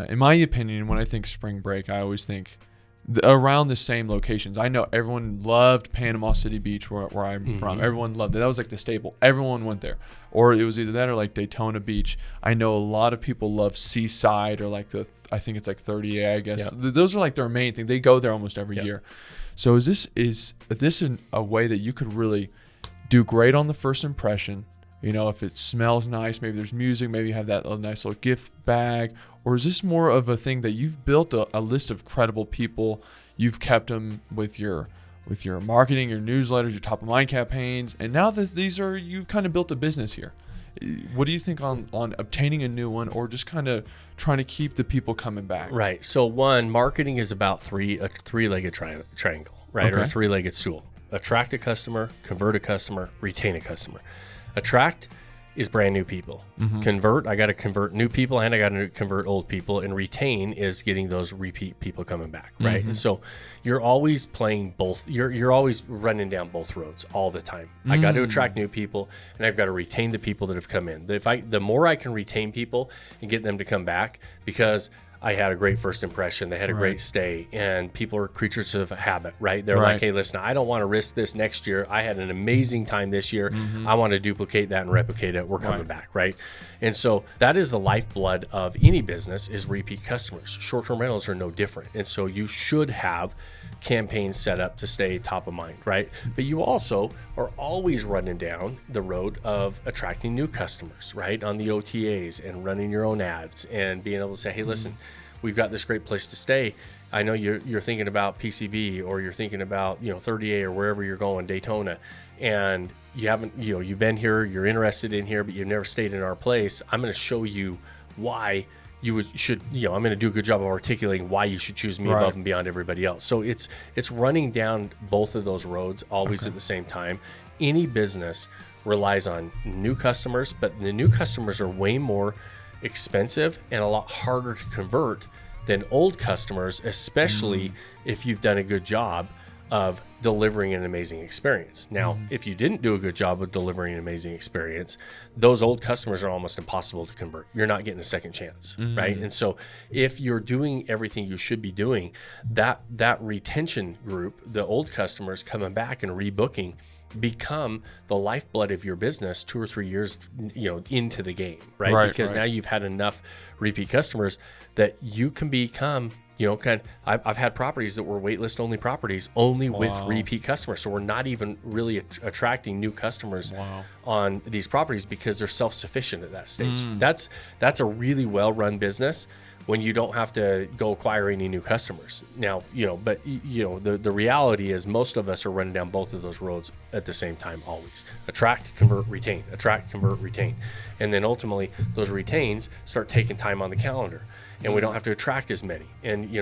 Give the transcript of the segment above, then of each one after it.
in my opinion, when I think spring break, I always think around the same locations. I know everyone loved Panama City Beach where I'm from. Everyone loved it. That was like the staple. Everyone went there. Or it was either that or like Daytona Beach. I know a lot of people love Seaside or like I think it's like 30A, I guess. Yep. Those are like their main thing. They go there almost every year. So is this a way that you could really do great on the first impression? You know, if it smells nice, maybe there's music, maybe you have that nice little gift bag. Or is this more of a thing that you've built a list of credible people, you've kept them with your marketing, your newsletters, your top of mind campaigns, and now that you've kind of built a business here. What do you think on obtaining a new one, or just kind of trying to keep the people coming back? Right. So one, marketing is about a three-legged triangle, right? Okay. Or a three-legged stool. Attract a customer, convert a customer, retain a customer. Attract is brand new people. Convert, I got to convert new people and I got to convert old people. And retain is getting those repeat people coming back, right? And so you're always playing both. You're always running down both roads all the time. I got to attract new people and I've got to retain the people that have come in. The more I can retain people and get them to come back, because I had a great first impression. They had a great stay, and people are creatures of habit, right? They're like, hey, listen, I don't want to risk this next year. I had an amazing time this year. I want to duplicate that and replicate it. We're coming back, right? And so that is the lifeblood of any business, is repeat customers. Short-term rentals are no different. And so you should have campaigns set up to stay top of mind, right? But you also are always running down the road of attracting new customers, right? On the OTAs and running your own ads and being able to say, hey, listen, we've got this great place to stay. I know you're thinking about PCB, or you're thinking about 30A or wherever you're going, Daytona, and you haven't you've been here, you're interested in here, but you've never stayed in our place. I'm going to show you why you should I'm going to do a good job of articulating why you should choose me above and beyond everybody else. So it's running down both of those roads always at the same time. Any business relies on new customers, but the new customers are way more expensive and a lot harder to convert than old customers, especially if you've done a good job of delivering an amazing experience. Now, if you didn't do a good job of delivering an amazing experience, those old customers are almost impossible to convert. You're not getting a second chance, right? And so if you're doing everything you should be doing, that retention group, the old customers coming back and rebooking, become the lifeblood of your business 2 or 3 years into the game, right? Because now you've had enough repeat customers that you can become I've had properties that were waitlist only properties, only with repeat customers. So we're not even really attracting new customers on these properties because they're self-sufficient at that stage. That's a really well-run business when you don't have to go acquire any new customers. Now, the reality is most of us are running down both of those roads at the same time always. Attract, convert, retain. Attract, convert, retain. And then ultimately those retains start taking time on the calendar. And we don't have to attract as many. And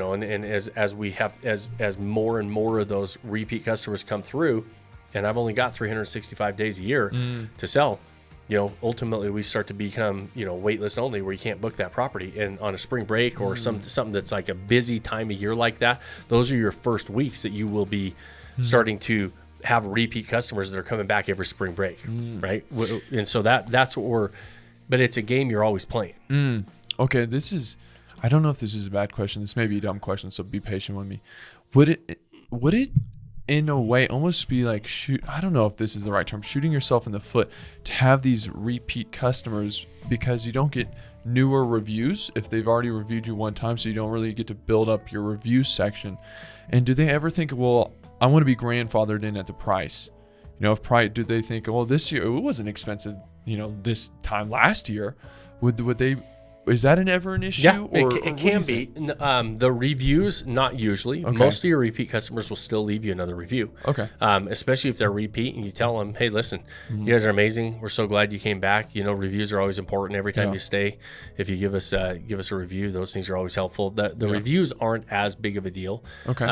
as we have as more and more of those repeat customers come through, and I've only got 365 days a year to sell, ultimately we start to become, waitlist only, where you can't book that property. And on a spring break or something that's like a busy time of year like that, those are your first weeks that you will be starting to have repeat customers that are coming back every spring break, right? And so that's what but it's a game you're always playing. Okay, I don't know if this is a bad question. This may be a dumb question, so be patient with me. Would it in a way almost be like I don't know if this is the right term, shooting yourself in the foot to have these repeat customers, because you don't get newer reviews if they've already reviewed you one time, so you don't really get to build up your review section. And do they ever think, well, I want to be grandfathered in at the price? Do they think, well, this year it wasn't expensive, this time last year? Would they? Is that ever an issue? Yeah, it can be. The reviews, not usually. Okay. Most of your repeat customers will still leave you another review. Okay. Especially if they're repeat and you tell them, hey, listen, you guys are amazing. We're so glad you came back. Reviews are always important every time you stay. If you give us a review, those things are always helpful. The reviews aren't as big of a deal. Okay.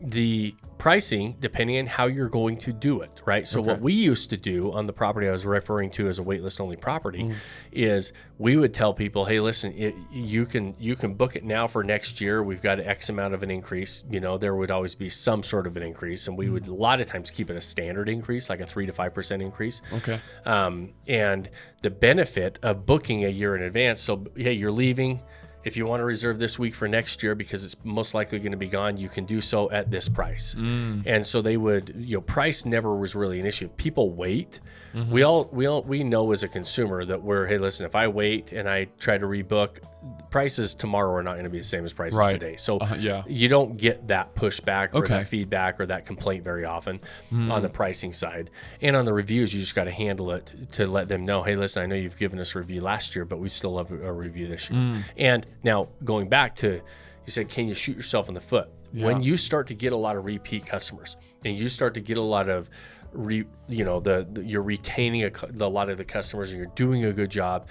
The pricing, depending on how you're going to do it, right? So what we used to do on the property I was referring to as a waitlist only property is we would tell people, hey, listen, you can book it now for next year. We've got X amount of an increase. There would always be some sort of an increase, and we would a lot of times keep it a standard increase, like a 3 to 5% increase. Okay. And the benefit of booking a year in advance, so hey, you're leaving, if you want to reserve this week for next year because it's most likely going to be gone, you can do so at this price. And so they would, price never was really an issue. If people wait, we know as a consumer that hey, listen, if I wait and I try to rebook, prices tomorrow are not going to be the same as prices today. So you don't get that pushback or that feedback or that complaint very often on the pricing side. And on the reviews, you just got to handle it to let them know, hey, listen, I know you've given us a review last year, but we still love a review this year. And now going back to, you said, can you shoot yourself in the foot? When you start to get a lot of repeat customers and you start to get a lot of you're retaining a lot of the customers and you're doing a good job,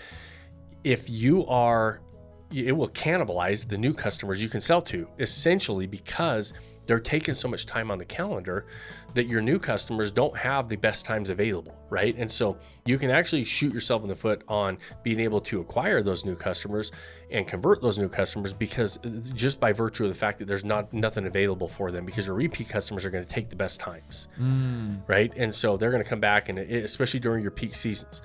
it will cannibalize the new customers you can sell to, essentially because they're taking so much time on the calendar that your new customers don't have the best times available, right? And so you can actually shoot yourself in the foot on being able to acquire those new customers and convert those new customers, because just by virtue of the fact that there's nothing available for them, because your repeat customers are going to take the best times, right? And so they're going to come back, and especially during your peak seasons.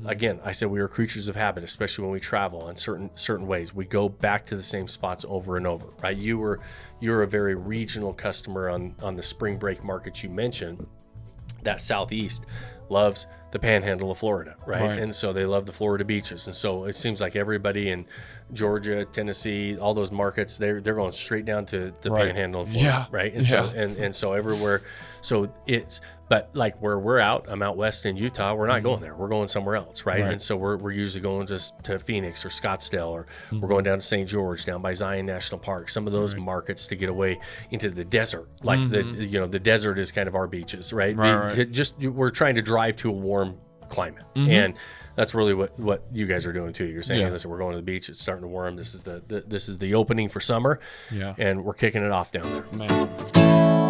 Again, I said we are creatures of habit, especially when we travel in certain ways. We go back to the same spots over and over, right? You're a very regional customer on the spring break markets you mentioned. That Southeast loves the panhandle of Florida, right? And so they love the Florida beaches. And so it seems like everybody in Georgia, Tennessee, all those markets, they're going straight down to the panhandle of Florida, right? And so and so everywhere. So but like where we're out, I'm out west in Utah, we're not going there. We're going somewhere else, right? And so we're usually going to Phoenix or Scottsdale, or we're going down to St. George, down by Zion National Park, some of those markets to get away into the desert. Like the desert is kind of our beaches, right? We're trying to drive to a warm climate. And that's really what you guys are doing too. You're saying, hey, listen, we're going to the beach, it's starting to warm. This is the opening for summer. And we're kicking it off down there.